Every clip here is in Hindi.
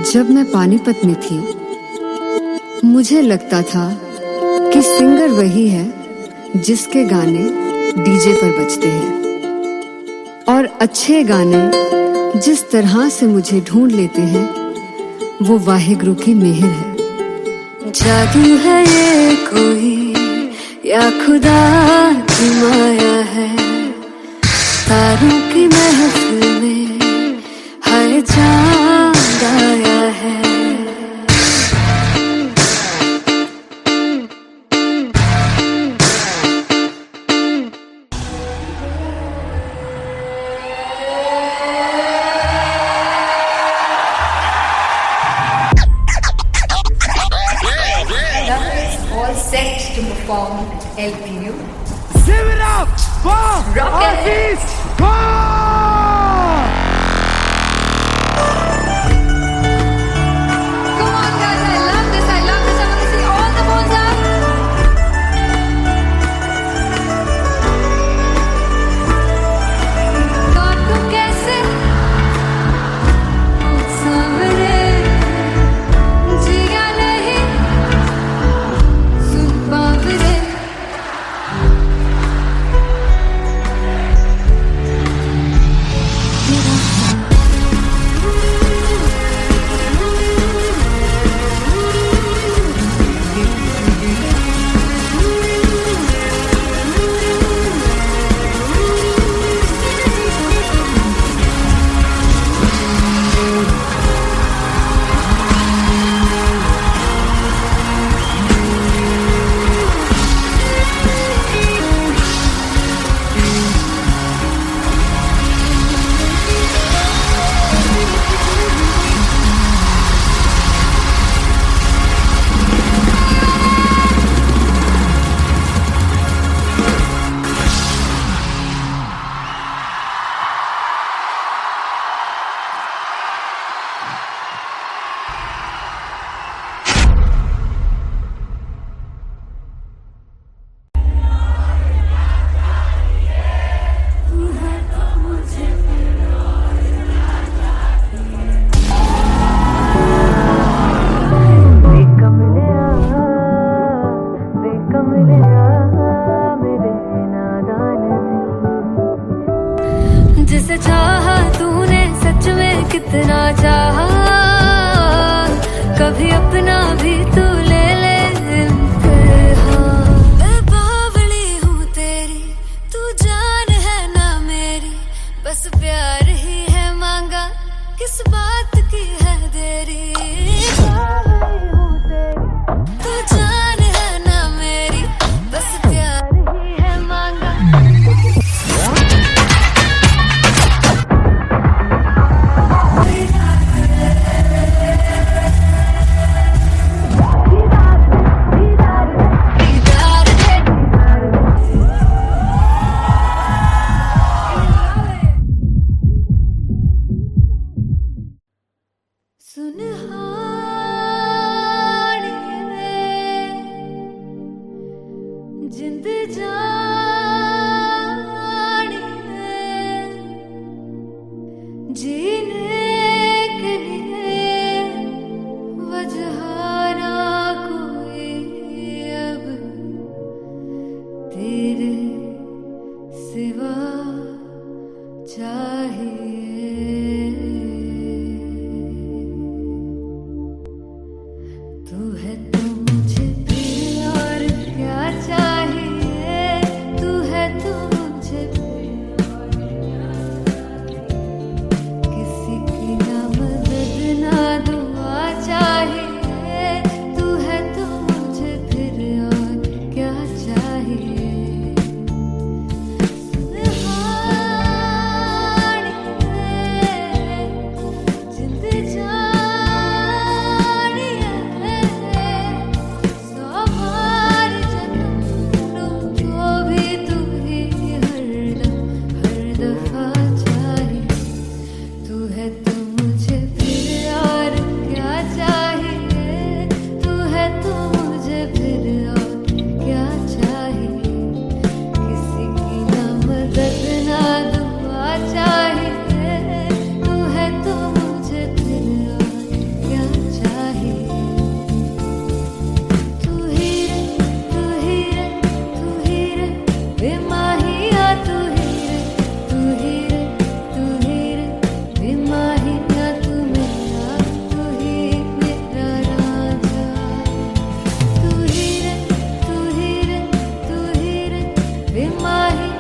जब मैं पानीपत में थी, मुझे लगता था कि सिंगर वही है जिसके गाने डीजे पर बजते हैं, और अच्छे गाने जिस तरह से मुझे ढूंढ लेते हैं वो वाहिगुरु की मेहर है। जादू है ये कोई या खुदा की माया है, तारों की महफिल में हर चांद आया है। All set to perform LPU. Give it up for Artist Come on guys, I love this, I want to see all the balls up. काटू कैसे सामने जिया नहीं सुन बावरे। जिसे चाहा तूने सच में कितना चाहा, कभी अपना भी तू ले ले इम्तिहान। मैं बावली हूँ तेरी, तू जान है ना मेरी, बस प्यार ही है मांगा, किस बात की है देरी। बावली हूँ तेरी, तू जान है ना मेरी, बस प्यार ही है मांगा। जिंद जानी है जीने के लिए वजह ना कोई अब तेरे सिवा चाहिए। तू है तो मुझे फिर और क्या चाहिए, तू है तो मुझे फिर और क्या चाहिए। किसी की ना मदद ना दुआ चाहिए, तू है तो मुझे फिर और क्या चाहिए।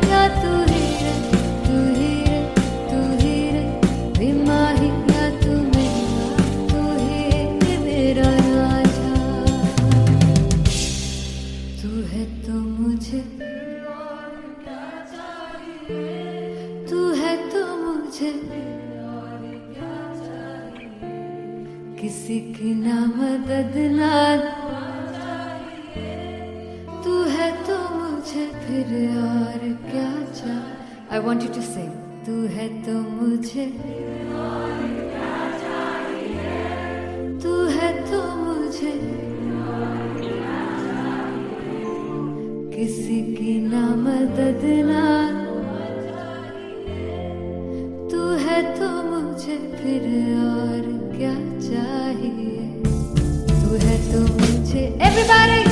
क्या तू ही रे, तू ही रे, तू ही रे, बेमाही क्या तू मेरा, तू ही मेरा राजा। तू है तो मुझे, तू है तो मुझे किसी की ना मदद ना, तू है तो मुझे फिर और क्या चाह। I want you to sing. तू है तो मुझे, तू है तो मुझे किसी की ना मदद ना, तू है तो मुझे फिर और क्या चाहिए। तू है तो मुझे everybody,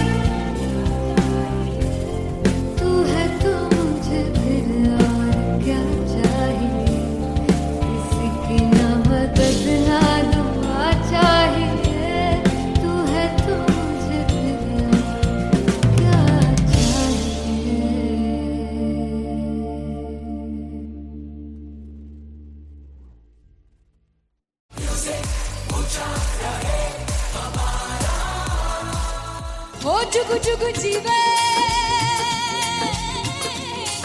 तू है तो मुझे फिर और क्या चाहिए। किसी की ना मदद ना दुआ चाहिए, तू है तो मुझे फिर और क्या चाहिए। ओ जुगु जुगु जीवे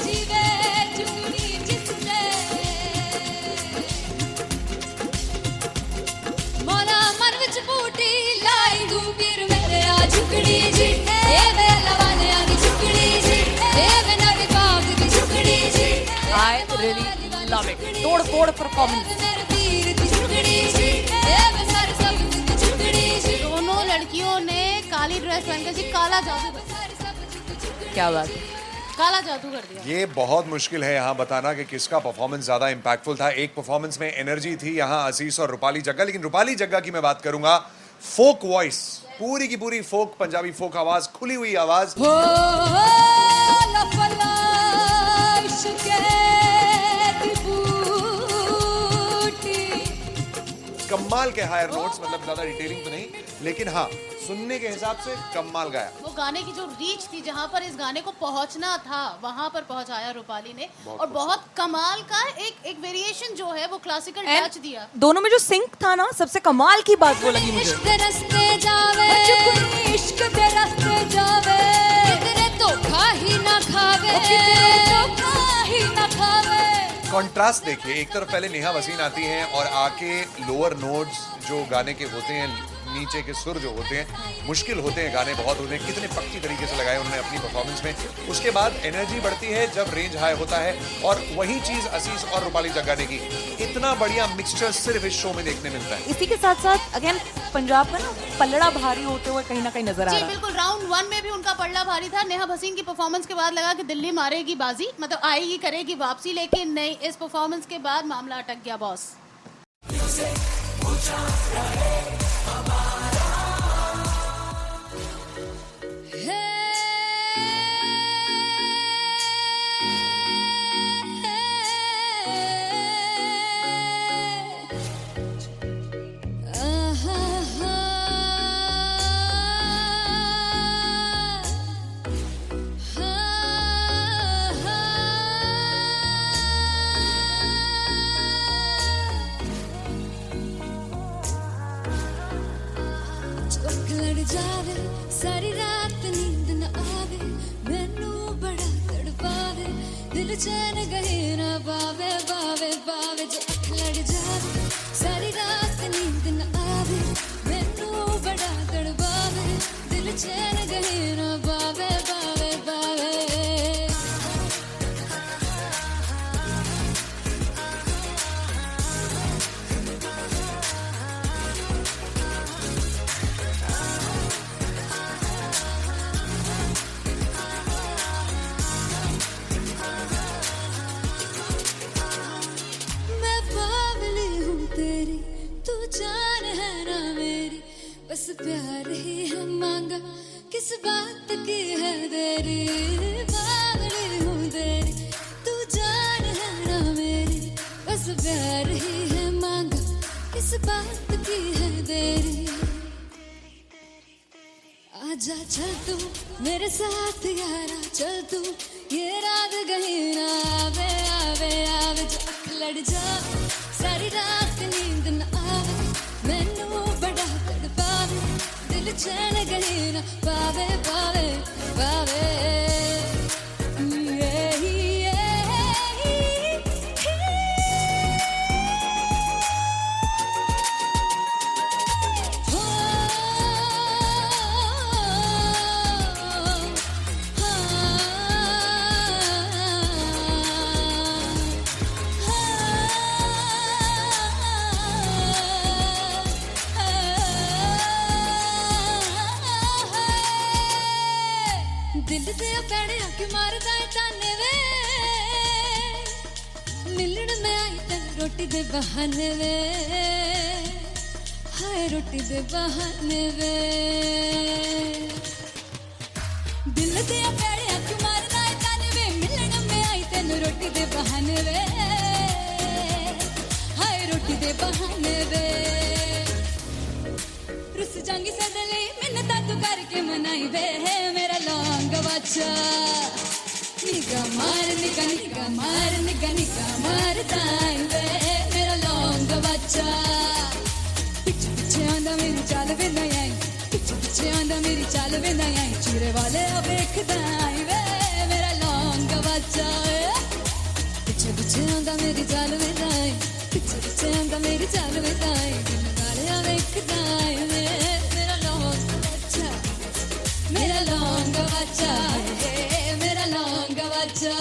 जीवे जुगनी जिसने मोरा मन विच बूटी लाई गुबीर मेरे आ झुकड़ी जी, ए वे लवाने आ की झुकड़ी जी, ए वे नवी बाग की झुकड़ी जी। I really love it. तोड़ फोड़ परफॉर्मेंस। मेरे पीर की झुकड़ी जी, ए वे सारे सब की झुकड़ी जी। दोनों लड़कियों ने काली ड्रेस पहनकर जी काला जादू कर दिया। क्या बात है। काला जादू कर दिया। ये बहुत मुश्किल है यहाँ बताना कि किसका परफॉर्मेंस ज्यादा इंपैक्टफुल था। एक परफॉर्मेंस में एनर्जी थी यहाँ असीस और रूपाली जग्गा, लेकिन रूपाली जग्गा की मैं बात करूंगा फोक वॉइस, पूरी की पूरी फोक, पंजाबी फोक आवाज, खुली हुई आवाज। हो लफला इश्क़े दी बूटी। कमाल के हायर नोट्स, मतलब ज्यादा डिटेलिंग तो नहीं, लेकिन हाँ सुनने के हिसाब से कमाल गाया। वो गाने की जो रीच थी, जहाँ पर इस गाने को पहुँचना था वहाँ पर पहुँचाया रूपाली ने, और बहुत कमाल का एक वेरिएशन जो है वो क्लासिकल टच दिया। दोनों में जो सिंक था ना, सबसे कमाल की बात वो लगी मुझे। इश्क दे रस्ते जावे, इश्क दे रस्ते जावे, कितने धोखा ही ना खावे, कितने धोखा ही ना खावे। कॉन्ट्रास्ट देखिए, एक तरफ पहले नेहा वसीन आती हैं और आके लोअर नोट्स जो गाने के होते हैं, नीचे के सुर जो होते हैं, मुश्किल होते हैं, गाने बहुत होते हैं, कितने पक्की तरीके से लगाए उन्होंने अपनी परफॉर्मेंस में। उसके बाद एनर्जी बढ़ती है जब रेंज हाई होता है, और वही चीज असीस और रूपाली जग्गा ने की। इतना बढ़िया मिक्सचर सिर्फ इस शो में देखने मिलता है। इसी के साथ साथ अगेन पंजाब का ना पल्लड़ा भारी होते हुए कहीं ना कहीं नजर आ जी रहा है। बिल्कुल, राउंड 1 में भी उनका पल्ला भारी था। नेहा भसीन की परफॉर्मेंस के बाद लगा कि दिल्ली मारेगी बाजी, मतलब आएगी, करेगी वापसी, लेकिन नहीं, इस परफॉर्मेंस के बाद मामला अटक गया बॉस। जावे सारी रात नींद न आवे, मैनू बड़ा तड़पावे, दिल चैन गहे ना पावे, पावे पावे। जो अख लड़ जावे सारी रात नींद न आवे, मैनू बड़ा तड़पावे, दिल चैन गहे ना पावे, पावे पावे। बस प्यार ही है मांगा, साथ यारा चल तू ये रात कहीं ना आवे आवे आवे जो अख लड़ जा सारी रात नींद न आवे मैनू बड़ा तड़पावे दिल चैन कहीं ना पावे पावे पावे दिल दे पैड़े आके मारदा है ताने वे मिलन में आई तन रोटी दे बहाने वे हाय रोटी दे बहाने वे दिल दे पैड़े आके मारदा है ताने वे मिलन में आई तन रोटी दे बहाने वे हाय रोटी दे बहाने वे रुस जांगी सदले मिन्नता तू करके मनाई वे मेरा लौंग बच्चा निगा मार ताई वे मेरा लौंग बच्चा पीछे पीछे आंदा मेरी चाल वे ना आई पीछे पीछे आंदा मेरी चाल वे ना आई चूरे वाले देखदा आई वे मेरा लौंग बच्चा पीछे पीछे आंदा मेरी चाल वे ना आई पीछे पीछे आंदा मेरी चाल वे ना आई दिन वाले देखदा आई वे मेरा लौंग बच्चा मेरा लौंग बच्चा मेरा लौंग बच्चा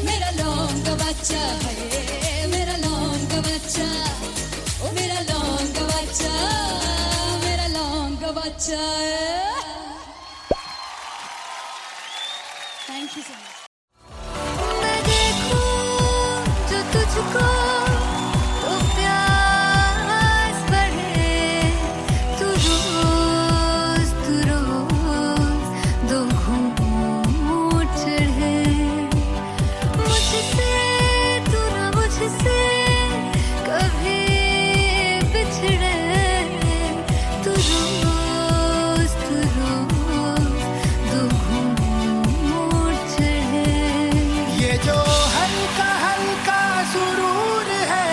मेरा लौंग बच्चा मेरा लौंग बच्चा ओ मेरा लौंग बच्चा मेरा लौंग बच्चा थैंक यू सो मच मैं देखूं जो तुझको तो प्यास बढ़े तू रोज दो घूंट चढ़े मुझसे तू ना मुझसे कभी बिछड़े तू रोज दो घूंट चढ़े ये जो हल्का हल्का सुरूर है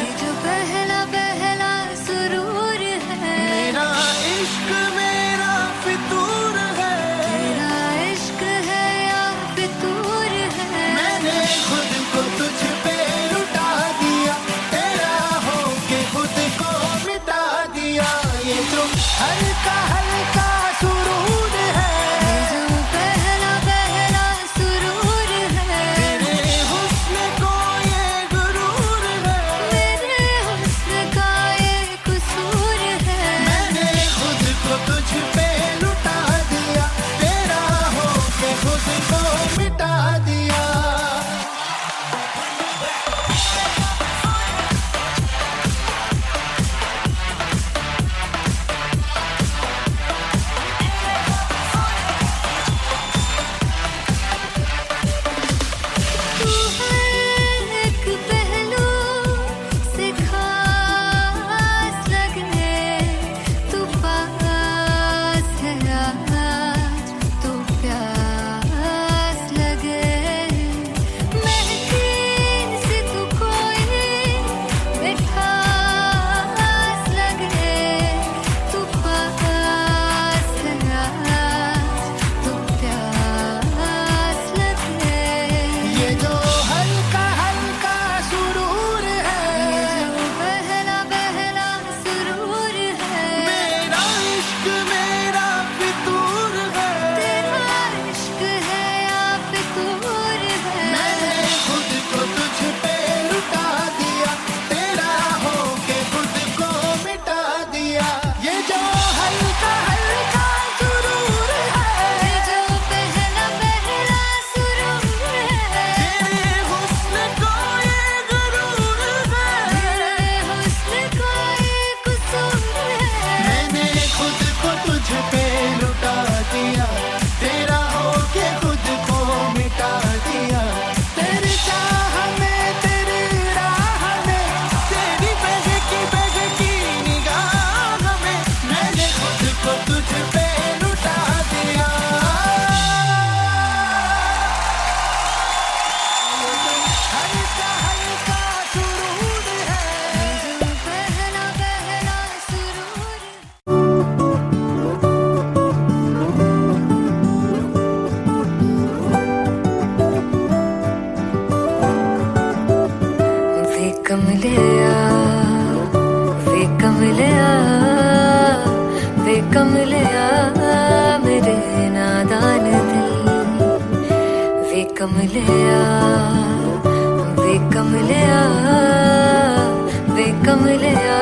ये जो पहला पहला सुरूर है मेरा इश्क मेरा फितूर है तेरा इश्क है या फितूर है मैंने खुद को तुझ पे लुटा दिया तेरा होके खुद को मिटा दिया ये जो हल्का हल्का सुरूर है ये जो पहला पहला सुरूर है तेरे हुस्न को ये गुरूर है मेरे हुस्न का ये कसूर है मैंने खुद को तुझ पे लुटा दिया तेरा होके खुद को मिटा दिया दिया, तेरा होके खुद को मिटा दिया। तेरी चाह में, तेरी राह में, तेरी बहकी निगाह में मैंने खुद को तुझ पे लुटा दिया। हल्का हल्का सुरूर है, पहला पहला सुरूर वे कमलिया, वे कमलिया, वे कमलिया मेरे नादान दिल। वे कमलिया, वे कमलिया, वे कमलिया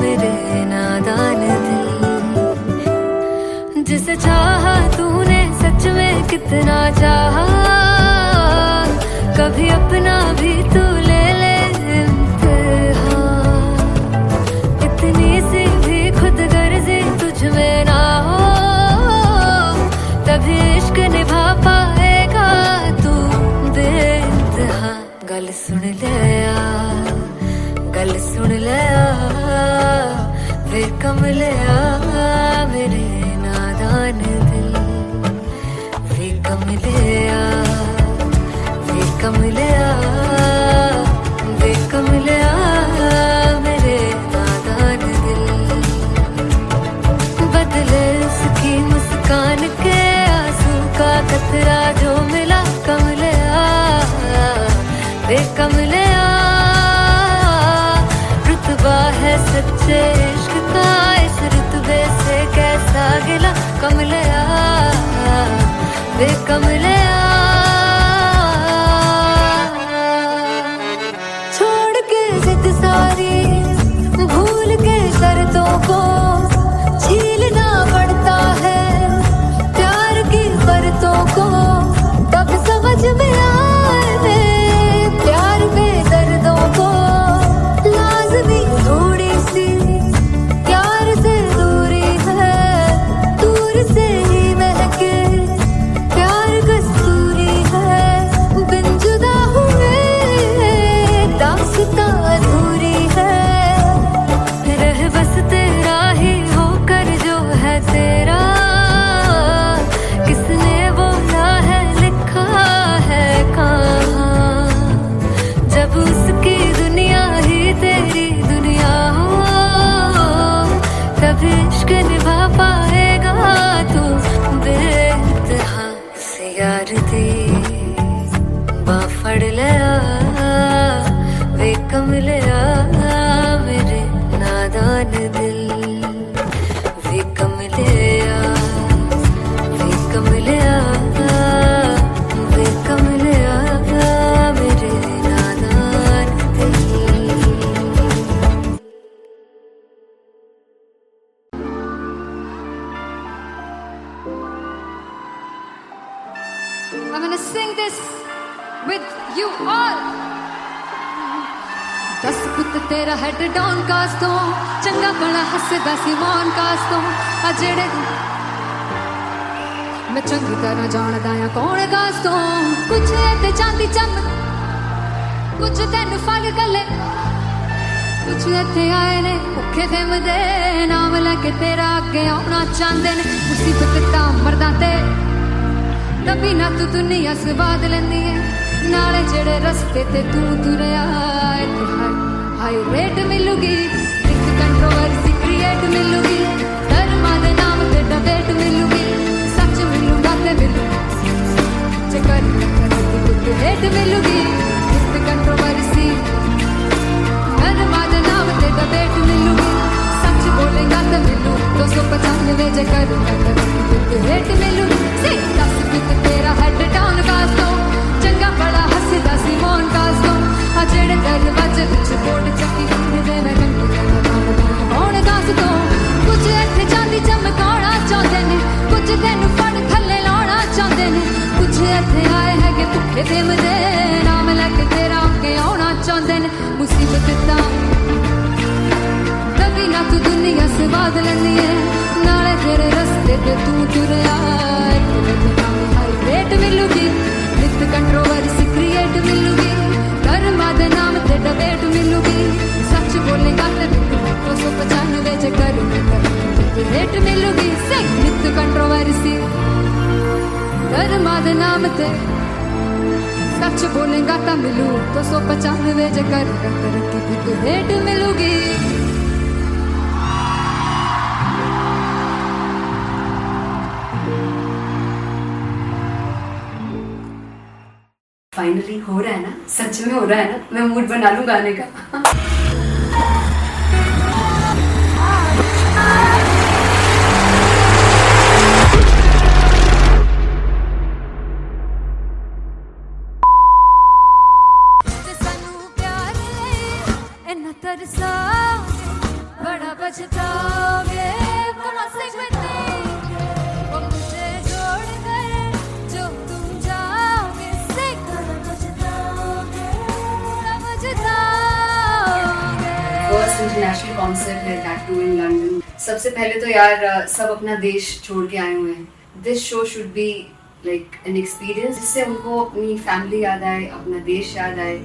मेरे नादान दिल। जिसे चाहा तूने सच में कितना चाहा, कभी अपना भी तू ले ले इम्तिहान। इतनी सी भी खुद गर्जी तुझ में ना हो, तभी इश्क निभा पाएगा तू बेइंतहा। गल सुन लिया, गल सुन लिया, वे कमलिया मेरे नादान दिल। वे कमलिया, वे कमलिया, वे कमलिया मेरे नादान दिल। बदले उसकी मुस्कान के आंसू का कतरा जो मिला कमलिया, वे कमलिया। रुतबा है सच्चे इश्क का, इस रुतबे से कैसा गिला कमलिया, वे कमलिया। छोड़ के जिद सारी, भूल के शर्तों को, छीलना पड़ता है प्यार की परतों को। तब समझ में आए प्यार में दर्दों को, लाज़मी थोड़ी सी प्यार से दूरी है, दूर से ही महके प्यार कस्तूरी है। बिन जुदा हुए दास्तां अधूरी है, रह बस तेरा ही होकर जो है तेरा। किसने बोला है लिखा है कहाँ, जब उसकी दुनिया ही तेरी दुनिया हो, तभी इश्क निभा पाएगा तू बेइंतहा। से यार दी बां फड़ लिया, वे कमलिया मेरे नादान दिल। वे कमलिया, वे कमलिया, वे कमलिया मेरे नादान दिल। I'm gonna sing this with you all. दस पुत तेरा हेड डाउन कास तो, चंगा भला हसदा सी मौन कास तो। आ जेड़े मैं चंगी तरह जानदा आ कौन कास तो। कुछ ते चांदी चम, कुछ तेन फल गले, कुछ इत्थे आए ने भुखे फिमदे, नाम लैके तेरा अगे आउणा चाहंदे ने। मुसीबत तां मरदा ते तभी ना तू दुनिया स्वाद लैंदी है, नाले जेड़े रस्ते ते तू तुरया इत्थे हाई रेट मिलूगी, एक कंट्रोवर्सी क्रिएट मिलूगी। धर्मा दे नाम ते डिबेट मिलूगी, सच मिलूगा ते मिलू जे कर कुछ रेट मिलूगी। एक कंट्रोवर्सी धर्मा दे नाम ते डिबेट मिलूगी, सच बोलेगा ते मिलू 295 जे करूंगा कुछ रेट मिलूगी। से दस कुछ तेरा हेड डाउन कास तो, चंगा बड़ा हसदा सी मौन कास तो। आ जेड़े दरवाजे विच बोर्ड चक्की दे मैं कंटी कौन कास तो। कुछ इत्थे चांदी चमकाउणा चाहंदे ने, कुछ तैनू फड़ थल्ले लाउणा चाहंदे ने। कुछ इत्थे आए हैगे भुखे फिमदे, नाम लैके तेरा अगे आउणा चाहंदे ने। मुसीबत तां कभी ना तू दुनिया से बाद लेनी है नाले तेरे रस्ते पे तू तुरया हाई रेट मिलूगी विद कंट्रोवर्सी क्रिएट मिलूगी कर्मा दे नाम ते डिबेट मिलूगी सच बोलेगा तो 295 जे कर रेट मिलूगी से विद कंट्रोवर्सी कर्मा दे नाम ते सच बोलेगा तो मिलू 295 जे कर रेट मिलूगी फाइनली हो रहा है ना, सच में हो रहा है ना, मैं मूड बना लूं गाने का। बड़ा पछताओगे बड़ा सिखते वो मुझे जोड़ कर जो तुम जाओगे फर्स्ट इंटरनेशनल कॉन्सर्ट है दैट टू इन लंदन। सबसे पहले तो यार सब अपना देश छोड़ के आए हुए हैं। This show should be like an experience जिससे उनको अपनी फैमिली याद आए, अपना देश याद आए।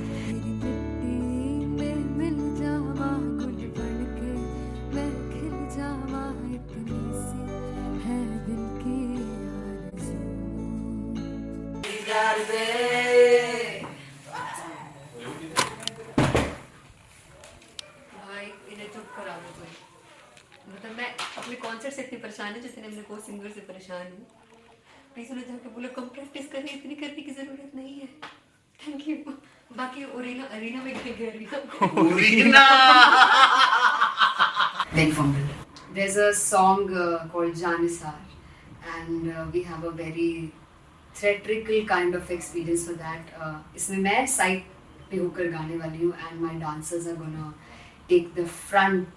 भाई इन्हें चुप करा दो कोई। मतलब मैं अपने कॉन्सर्ट से इतनी परेशान हूँ जितने अपने को सिंगर से परेशान हूँ। प्लीज उन्हें जाके बोलो कम प्रैक्टिस करनी, इतनी करने की जरूरत नहीं है। Thank you. बाकी अरीना में गए arena Then fumble. There's a song called Janisar and we have a very theatrical kind of experience for that. इसमें मैं साइड पे होकर गाने वाली हूँ and my dancers are gonna take the front,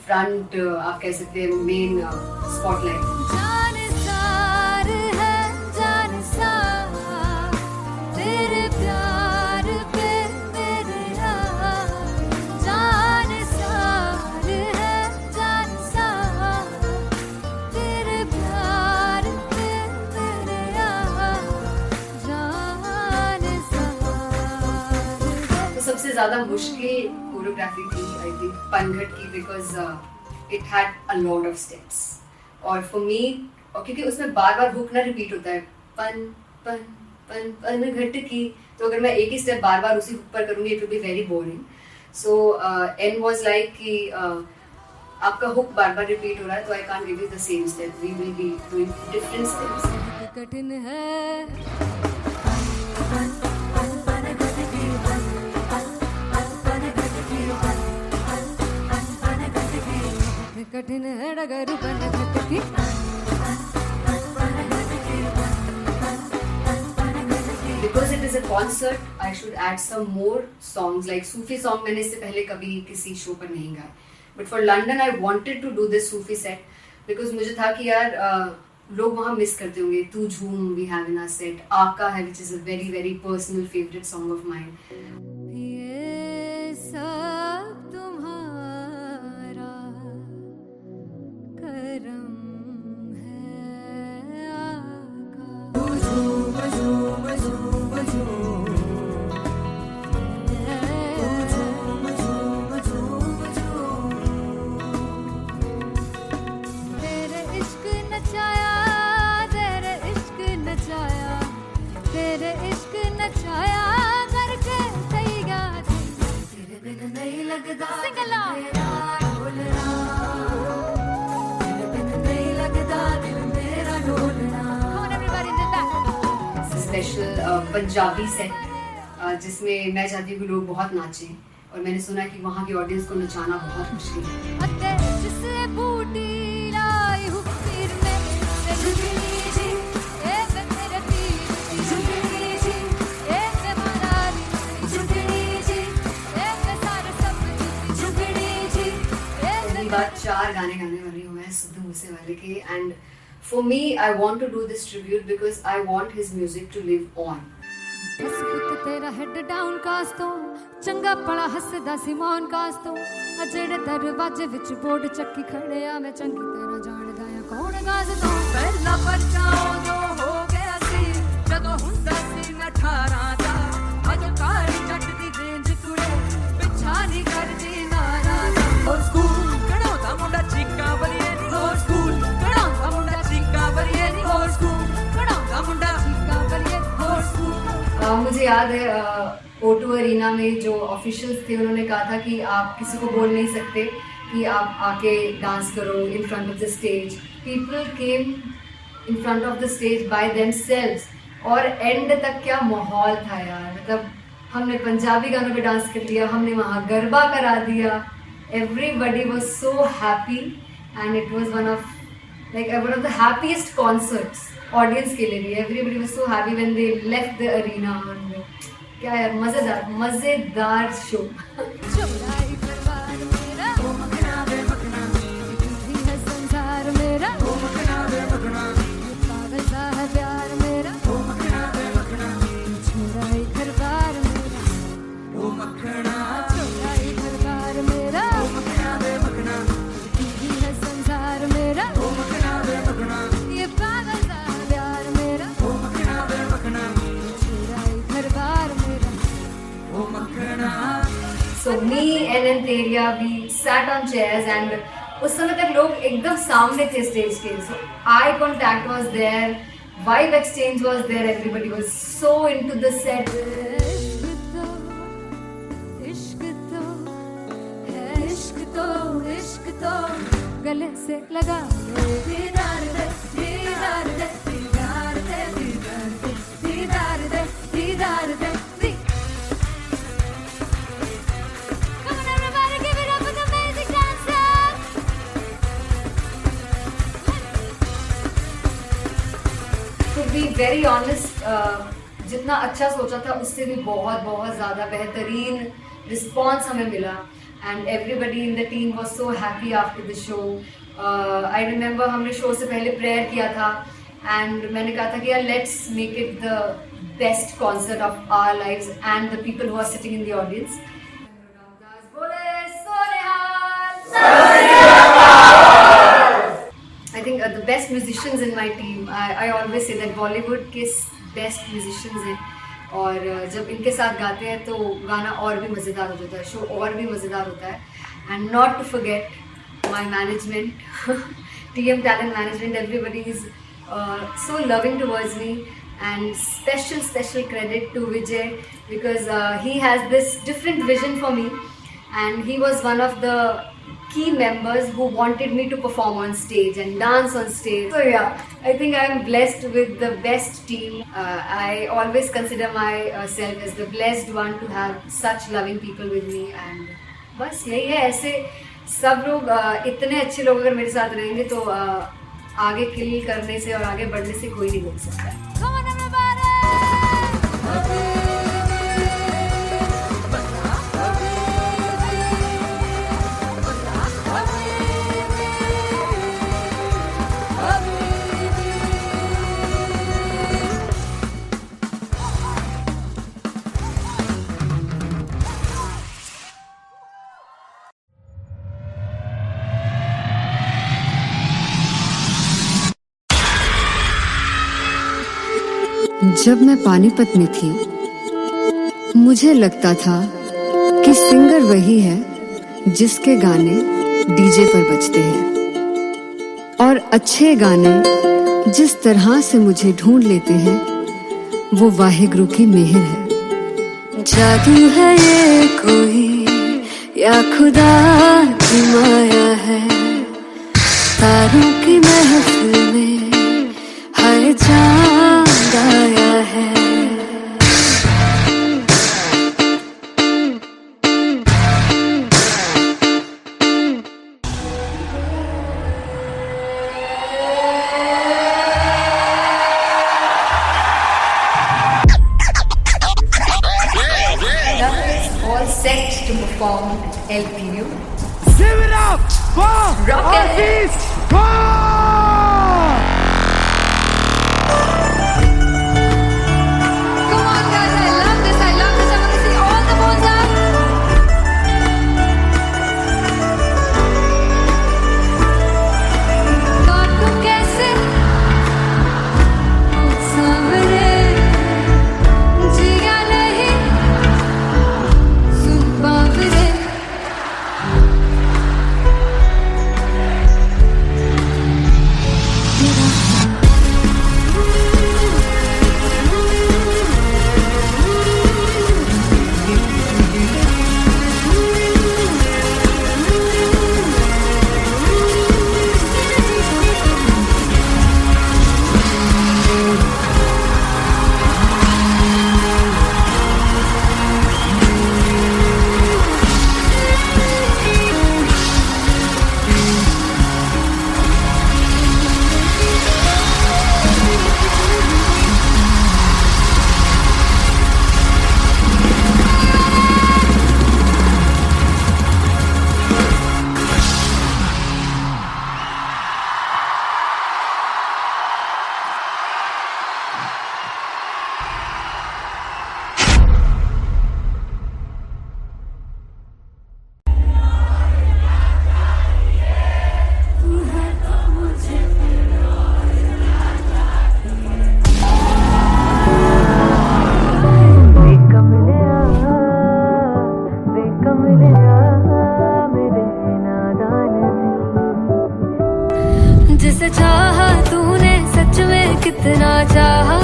front आप कह सकते हैं main spotlight. जानसार है जानसार तेरे प्यार पे मेरे यार जानसार है जानसार तेरे प्यार पे मेरे यार जानसार तो सबसे ज़्यादा मुश्किल कोरियोग्राफी थी आई थिंक पनघट की because it had a lot of steps और फॉर मी और क्योंकि उसमें बार बार हुक ना रिपीट होता है पन पन पन पन घट की, तो अगर मैं एक ही स्टेप बार बार उसी हुक पर करूंगी it will be very boring. So an was like कि आपका हुक बार बार रिपीट हो रहा है तो I can't give you the same step, we will be doing different steps. कठिन है कठिन है डगर बन घटकी Because it is a concert, I should add some more songs like Sufi song. मैंने इससे पहले कभी किसी शो पर नहीं गाया. But for London, I wanted to do this Sufi set because मुझे था कि यार लोग वहाँ मिस करते होंगे. तू झूम we have in our set. आका है which is a very very personal favorite song of mine. ये सब तुम्हारा करम है आका तेरे इश्क नचाया तेरे इश्क नचाया करके तैयार तेरे बिन नहीं लगता सिंगला तेरे बिन नहीं लगता दिल मेरा ढोलना। Come on everybody do that. Special Punjabi set जिसमें मैं चाहती हूँ कि लोग बहुत नाचें और मैंने सुना कि वहाँ की ऑडियंस को नचाना बहुत मुश्किल है. अते जिससे बूटी लाई हूँ पीर में से झुकनी जी ए मेरे तीर झुकनी जी ए मेरा झुकनी जी ए सारे सब झुकनी जी पहली बार 4 गाने गाने वाली हूँ मैं सिद्धू मूसेवाले के and for me I want to do this tribute because I want his music to live on. बस पुत तेरा हेड डाउन कास तो चंगा पड़ा हसदा सिमोन कास तो अजड़े दरवाजे विच बोर्ड चक्की खड़े आ मैं चंगी तरह जानदा आ कौन गाज तो पहला बच्चा जो हो गया सी जदों हुंदा सी मैं 18 दा अज कारी जट दी रेंज कुड़े पिछा नहीं करदी नारा दा स्कूल कढ़ाउंदा मुंडा चीका बरिए नी हो स्कूल कढ़ाउंदा मुंडा चीका बरिए नी हो स्कूल कढ़ाउंदा मुंडा चीका बरिए हो स्कूल। मुझे याद है O2 अरीना में जो ऑफिशियल्स थे उन्होंने कहा था कि आप किसी को बोल नहीं सकते कि आप आके डांस करो in front of the stage. People came in front of the stage by themselves और एंड तक क्या माहौल था यार। मतलब हमने पंजाबी गानों पे डांस कर लिया, हमने वहाँ गरबा करा दिया। Everybody was so happy and it was one of the happiest concerts audience के लिए भी। Everybody was so happy when they left the arena. क्या यार, मजेदार शो। चौराई परिवार मेरा ओ मखना वे मखना भी है संसार मेरा ओ मखना वे मखना पागल सा है प्यार मेरा ओ मखना वे मखना चौराई परिवार मेरा ओ मखना चौराई परिवार मेरा ओ मखना वे मखना भी है संसार मेरा ओ मखना वे मखना ये पागल सा है प्यार मेरा ओ मखना वे मखना चौराई परिवार मेरा। So me and Anteria, we sat on chairs and उस समय तक लोग एकदम सामने थे स्टेज के। So eye contact was there, vibe exchange was there, everybody was so into the set. इश्क तो गले से लगा दीदार दे दीदार दे दीदार दे दीदार दे दीदार दे। To be very honest, जितना अच्छा सोचा था उससे भी बहुत ज़्यादा बेहतरीन रिस्पॉन्स हमें मिला and everybody in the team was so happy after the show. I remember हमने शो से पहले प्रेयर किया था एंड मैंने कहा था कि यार let's make it the best concert of our lives and the people who are sitting in the audience. I think the best musicians in my team, I always say that Bollywood के best musicians हैं और जब इनके साथ गाते हैं तो गाना और भी मज़ेदार हो जाता है, शो और भी मज़ेदार होता है। And not to forget my management, TM Talent Management, everybody is so loving towards me and special credit to Vijay because he has this different vision for me and he was one of the key members who wanted me to perform on stage and dance on stage. So yeah, I think I'm blessed with the best team. I always consider myself as the blessed one to have such loving people with me and बस यही है। ऐसे सब लोग इतने अच्छे लोग अगर मेरे साथ रहेंगे तो आगे किल करने से और आगे बढ़ने से कोई नहीं रोक सकता है। जब मैं पानीपत में थी मुझे लगता था कि सिंगर वही है जिसके गाने डीजे पर बजते हैं और अच्छे गाने जिस तरह से मुझे ढूंढ लेते हैं वो वाहिगुरु की मेहर है। जादू है ये कोई या खुदा की माया है, तारों की महफिल में हर चांद आया है। All set to perform LPU. Give it up for Rocket! Come on guys, I love this, I want to see all the balls up. जिसे चाहा तूने सच में कितना चाहा,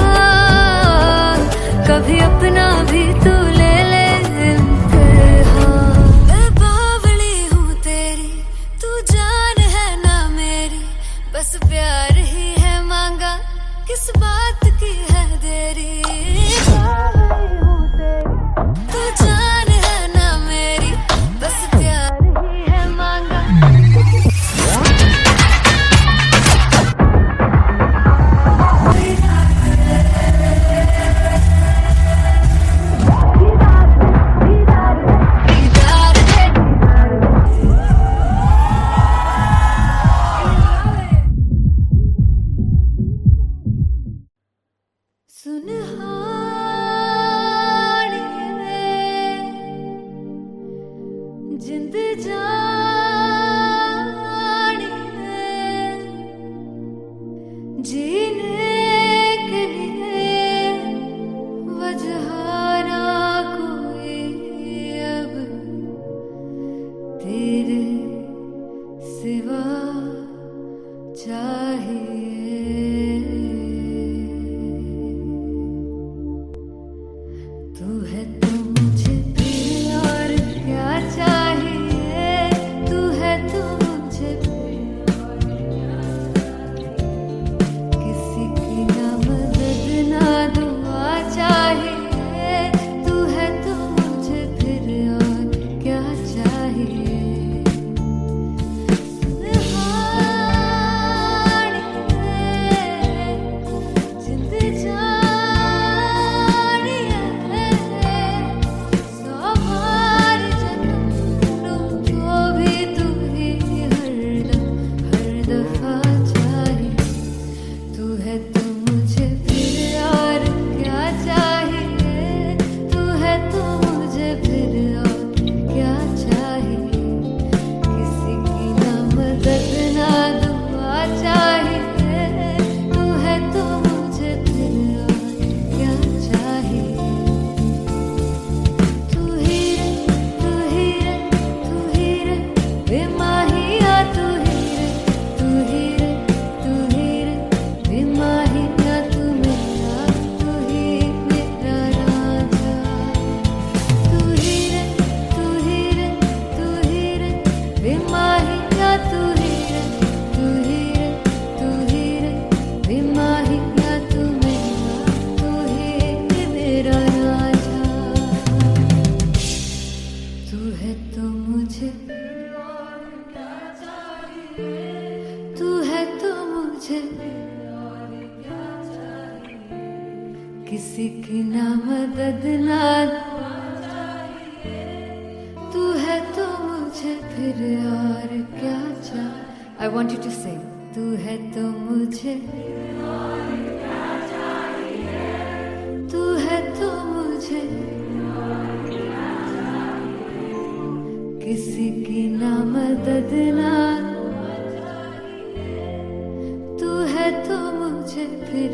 कभी अपना भी तू ले ले इम्तिहान। मैं बावली हूँ तेरी, तू जान है ना मेरी, बस प्यार ही है मांगा, किस बात की है देरी। बावली हूँ तेरी, तू जान है ना मेरी, बस प्यार ही है मांगा। जिंद जानी है, जीने के लिए वजह ना कोई अब तेरे सिवा चाहिए। तू है तो मुझे फिर और क्या चाहिए, तू है तो मुझे फिर और क्या चाहिए। किसी की ना मदद ना दुआ चाहिए, तू है तो मुझे फिर और क्या चाहिए। सुनहानी है, जिंद जानी है, सौ बार जन्म लूं तो भी तू ही हरदम हर दफा चाहिए। तू है तो मुझे फिर और क्या चाहिए, तू है तो मुझे फिर और क्या चाहिए। किसी की ना मदद ना दुआ चाहिए, तू है तो मुझे फिर और क्या चाहिए। तू ही रे, तू ही रे, तू ही रे बेमाहिया, तू ही रे, तू ही रे, तू ही रे बेमाहिया, तू मेरा, तू ही मेरा राजा। तू ही रे, तू ही रे, तू ही रे बेमाहिया, तू ही रे, तू ही रे, तू ही रे बेमाहिया, तू मेरा, तू ही मेरा राजा। तू है तो मुझे और क्या चाहिए, तू है तो मुझे और क्या चाहिए। किसी की ना मदद ना दुआ चाहिए, तू है तो मुझे फिर और क्या चाहिए। I want you to sing. तू है तो मुझे और क्या चाहिए, तू है तो मुझे किसी की ना मदद ना दुआ चाहिए, तू है तो मुझे फिर